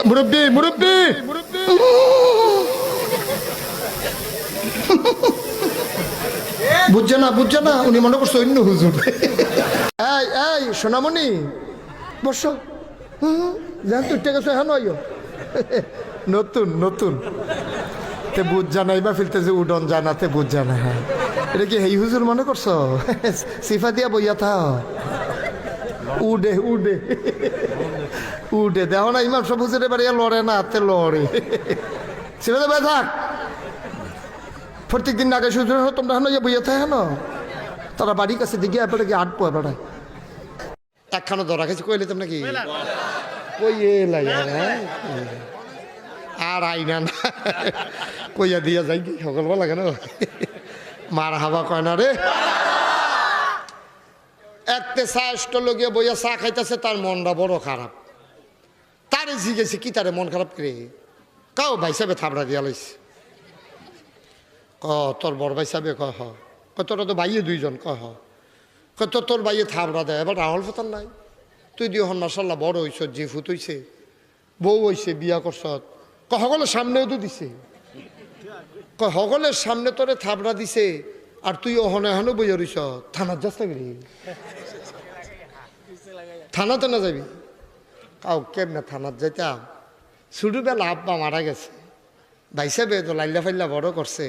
মুরব্বি মুরব্বি বুঝছে না উনি মনে করছে অন্য হুজুর। এই এই সোনামণি বসো। জান তুই গেছো হ্যাঁ নয় নতুন নতুন তে বুঝ জানাই বা ফিলতেছে উডন জানাতে বুঝ জানা। হ্যাঁ এটা কি হেই হুজুর মনে করছো? সিফা দিয়া বইয়া থা উডে উডে উডে দেখো না ইমাম সব হুজুরে বাড়িয়া লড়ে না হাতে লড়ে। সিফা ভাই থাক প্রত্যেক দিন আগে শুধু তোমরা হলো বইয়া থাকে হেন তারা বাড়ির কাছে দিকে এবারে কি আটপো এবারে একখানো ধরা খাইছি কইলে তোমরা কি কইয়ে লাই আর আইনা না কইয়া দিয়া যাই কি সকালবেলা কেন মার হাবা কয় না রে। একতে চা স্টল গিয়ে বইয়া চা খাইতেছে তার মনটা বড় খারাপ। তারে জিগেছি কি তারে মন খারাপ করে কাও ভাই সাহেব থাবড়া দিয়া লাইছে। তোর বড় ভাই সাহেব কহ তোরা তো ভাইয়ে দুইজন কহ তোর ভাইয়ে থাবড়া দেয় এবার রাহুল ফতার নাই তুই দিও হন মাসাল্লাহ বড় হইস জি ফুট হইছে বউ হইছে বিয়া করছ সকলের সামনেও তো দিছে সকলের সামনে তোরে থাবড়া দিছে আর তুই ওহনে এখনো বইয়া রইস থানার যাস না থানাতে না যাবি কাউ কেমনে থানার যাইতাম ছোটবেলা আব্বা মারা গেছে ভাই সাহেব তো লাইল্লা ফাইল্লা বড় করছে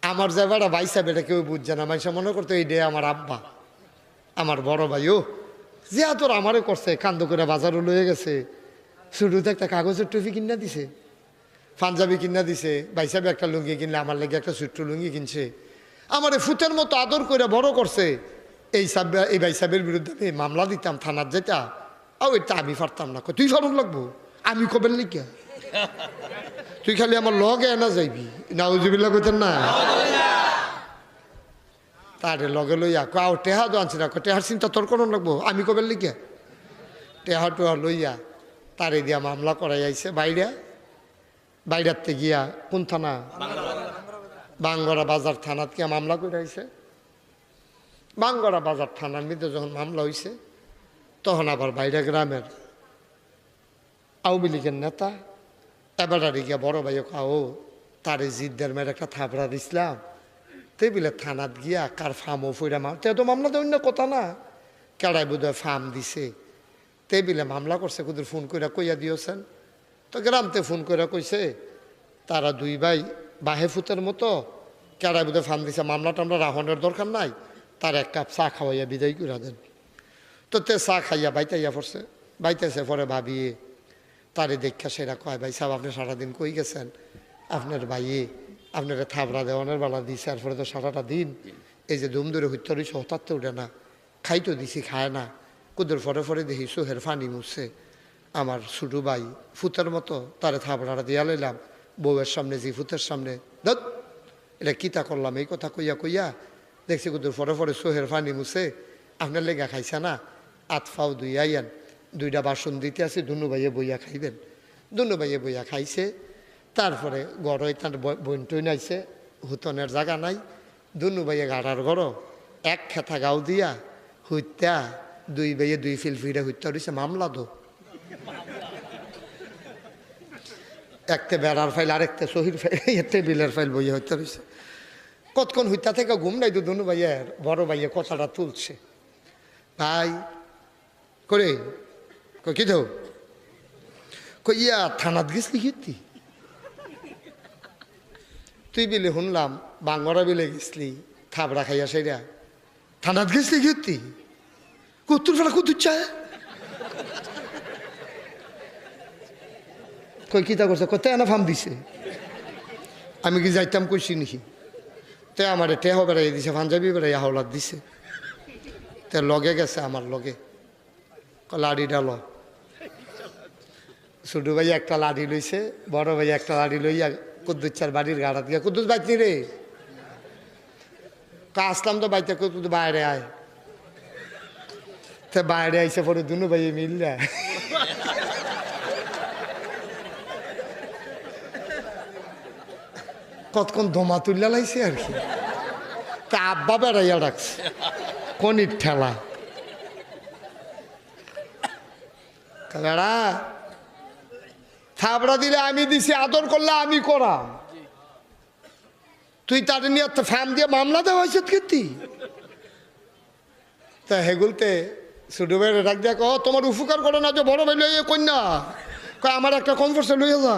আমার যাবাটা ভাই সাহেব এটা কেউ বুঝছে না মাইসা মনে করতো এই ডে আমার আব্বা আমার বড় ভাই ও যে তোর আমারে করছে কান্দ করে বাজারও লয়ে গেছে শুরুতে একটা কাগজের টুপি কিনা দিছে পাঞ্জাবি কিনা দিছে ভাই সাহেব একটা লুঙ্গি কিনলে আমার লেগে একটা ছোট্ট লুঙ্গি কিনছে আমারে ফুটের মতো আদর করে বড় করছে। এই ভাই সাহেবের বিরুদ্ধে আমি মামলা দিতাম থানার যেটা এটা আমি পারতাম না তুই ফারুক লাগবো আমি কবেন লিখা তুই খালি আমার লগে এনা যাইবি নাউজুবিল্লাহ কইতেন না তারে লগে লইয়া কাউ টেহা তো আনছি না টেহার চিন্তা তোর কোনো লাগবো আমি কবেন লিখা টেহা টোহা লইয়া তারে দিয়া মামলা করাই আইছে বাইরাতে গিয়া কোন থানা বাঙ্গরা বাজার থানাত গিয়া মামলা করে আইছে। বাঙ্গরা বাজার থানার মধ্যে যখন মামলা হয়েছে তখন আবার বাইরে গ্রামের আওয়ামী লীগের নেতা এবারে গিয়া বড় ভাই খাও তারে জিদ্দের মেয়ের একটা থাবড়া দিছিলাম টেবিলে থানাত গিয়া কার ফার্মও ফইরা তে তো মামলা তো অন্য কথা না কেড়াই বোধ হয় ফার্ম দিছে টেবিলে মামলা করছে কুদের ফোন করে কইয়া দিয়েছেন তো গ্রামতে ফোন করে কইছে তারা দুই ভাই বাহে ফুতের মতো কেড়াই বোধ হয় ফার্ম দিছে মামলা টামলা রাহনের দরকার নাই তার এক কাপ চা খাওয়াইয়া বিদায় করে দেন। তো তে চা খাইয়া বাইতাইয়া পড়ছে বাইতেছে পরে ভাবিয়ে তারে দেখা সেরা কয় ভাই সাহেব আপনি সারাদিন কই গেছেন আপনার ভাইয়ে আপনারা থাবড়া দেওয়ানের বেলা দিছে আর পরে তো সারাটা দিন এই যে দুম ধরে হত্যা রয়েছে হঠাৎ তো উঠে না খাইতো দিছি খায় না কুদুর পরে দেখি সোহের ফানি মুছছে আমার ছোটো ভাই ফুতের মতো তারে থাবড়াটা দিয়া লইলাম বউয়ের সামনে জি ফুতের সামনে দত এটা কিতা করলাম এই কথা কইয়া দেখছি কুদুর পরে সোহের ফানি মুছে আপনার লেগা খাইছে না আতফাও দুইয়াইয়ান দুইটা বাসন দিতে আছে দুনু ভাইয়ে বইয়া খাইবেন দুনু ভাইয়ে বইয়া খাইছে। তারপরে গড়ই তার বইন টইন আইছে হুতনের জায়গা নাই দুনু ভাইয়ে গাড়ার গড় এক খেতা গাও দিয়া হইত্যা দুই ভাইয়ে দুই ফিল ফিরে হইত্যা রয়েছে মামলা দো একটা বেড়ার ফাইল আরেকটা শহীদ ফাইল টেবিলের ফাইল বইয়া হইত্যা রয়েছে কতক্ষণ হইত্যা থেকে ঘুম নাই তো দুনু ভাইয়ের বড় ভাইয়ে কথাটা তুলছে ভাই করে কি তো কইয়া থানাত গেছলি কীর্তি তুই বিলে শুনলাম বাঙ্গরা বিলে গেছলি থাবড়া খাইয়া সেরা থানাত গেছলি কীর্তি কত্তুর ফেলা কত্তুর চায় কই কিতা করছে কত এনা ফার্ম দিছে আমি কি যাইতাম কইছি নাকি তে আমার টেহ বেড়াই দিছে পাঞ্জাবি বেড়াই হাওলাত দিছে তে লগে গেছে আমার লগে লাড়ি ডাল ছোট ভাই একটা লাড়ি লইছে বড় ভাই একটা লাড়ি লইয়া কুদ্দুচ্চার বাড়ির গাড়াত গিয়া কুদ্দুস বাইতনি রে আসলাম তো বাইতে কুদ্দুস বাইরে আয় তে বাইরে আইসে পরে দুনু ভাই মিললে কতক্ষণ ধোমা তুললা লাইছে আর কি তা আব্বা বেড়াইয়া ডাকছে কনির ঠেলা বেড়া থাবড়া দিলে আমি দিছি, আদর করলে আমি করাম। তুই তাদের নিয়ে ফ্যাম দিয়ে মামলা দেওয়া হয়েছে কীর্তি। তা হেগুলতে ছোটো ভাইয়ের ডাক দেখ, তোমার উপকার করে না যে বড় ভাই লইয়ে কন্যা কয় আমার একটা কমফোর্টে লইয়া যা।